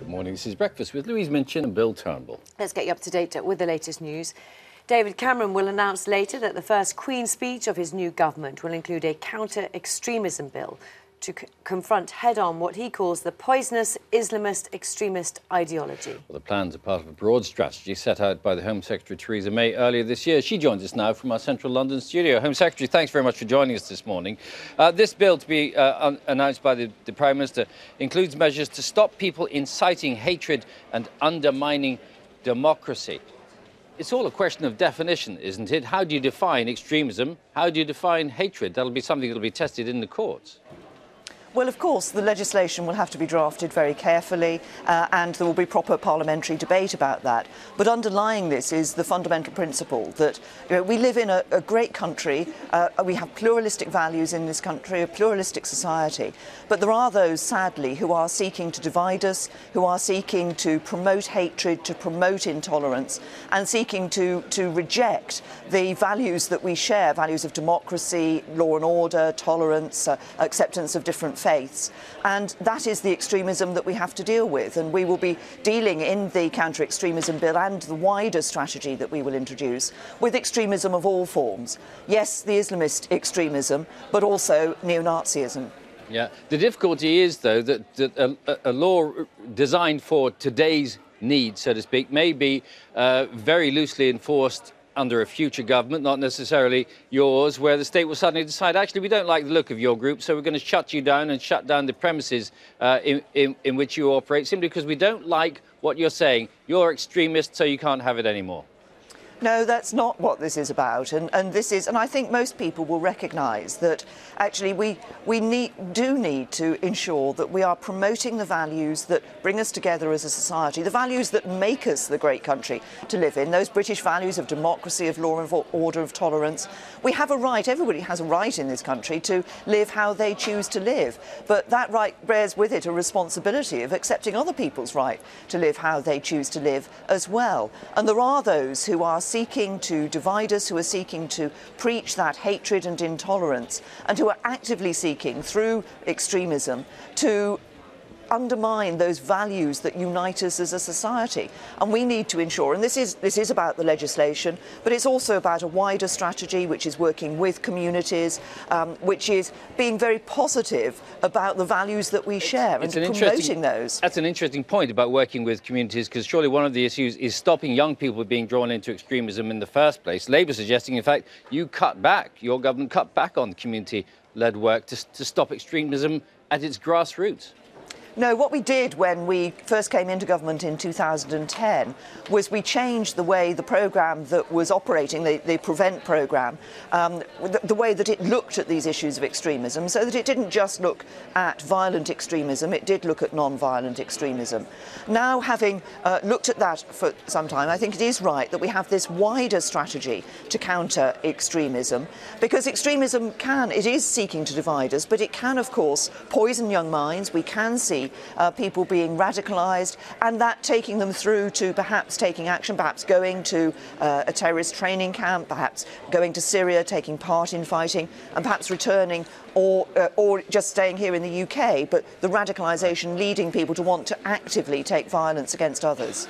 Good morning. This is Breakfast with Louise Minchin and Bill Turnbull. Let's get you up to date with the latest news. David Cameron will announce later that the first Queen's speech of his new government will include a counter-extremism bill to confront head-on what he calls the poisonous Islamist extremist ideology. Well, the plans are part of a broad strategy set out by the Home Secretary Theresa May earlier this year. She joins us now from our central London studio. Home Secretary, thanks very much for joining us this morning. This bill to be announced by the Prime Minister includes measures to stop people inciting hatred and undermining democracy. It's all a question of definition, isn't it? How do you define extremism? How do you define hatred? That'll be something that'll be tested in the courts. Well, of course, the legislation will have to be drafted very carefully and there will be proper parliamentary debate about that. But underlying this is the fundamental principle that we live in a great country, we have pluralistic values in this country, a pluralistic society, but there are those, sadly, who are seeking to divide us, who are seeking to promote hatred, to promote intolerance, and seeking to reject the values that we share, values of democracy, law and order, tolerance, acceptance of different faiths, and that is the extremism that we have to deal with, and we will be dealing in the counter-extremism bill and the wider strategy that we will introduce with extremism of all forms. Yes, the Islamist extremism, but also neo-Nazism. Yeah, the difficulty is, though, that a law designed for today's needs, so to speak, may be very loosely enforced under a future government, not necessarily yours, where the state will suddenly decide, actually, we don't like the look of your group, so we're going to shut you down and shut down the premises in which you operate, simply because we don't like what you're saying. You're extremist, so you can't have it anymore. No, that's not what this is about, and I think most people will recognise that actually we do need to ensure that we are promoting the values that bring us together as a society, the values that make us the great country to live in, those British values of democracy, of law and order, of tolerance. We have a right, everybody has a right in this country to live how they choose to live, but that right bears with it a responsibility of accepting other people's right to live how they choose to live as well. And there are those who are seeking to divide us, who are seeking to preach that hatred and intolerance, and who are actively seeking, through extremism, to undermine those values that unite us as a society. And we need to ensure, and this is about the legislation, but it's also about a wider strategy which is working with communities, which is being very positive about the values that we share and promoting those. That's an interesting point about working with communities, because surely one of the issues is stopping young people being drawn into extremism in the first place. Labour suggesting, in fact, your government cut back on community-led work to stop extremism at its grassroots. No, what we did when we first came into government in 2010 was we changed the way the programme that was operating, the Prevent programme, the way that it looked at these issues of extremism, so that it didn't just look at violent extremism, it did look at non-violent extremism. Now, having looked at that for some time, I think it is right that we have this wider strategy to counter extremism, because extremism it is seeking to divide us, but it can, of course, poison young minds. We can see people being radicalised, and that taking them through to perhaps taking action, perhaps going to a terrorist training camp, perhaps going to Syria, taking part in fighting, and perhaps returning, or just staying here in the UK, but the radicalisation leading people to want to actively take violence against others.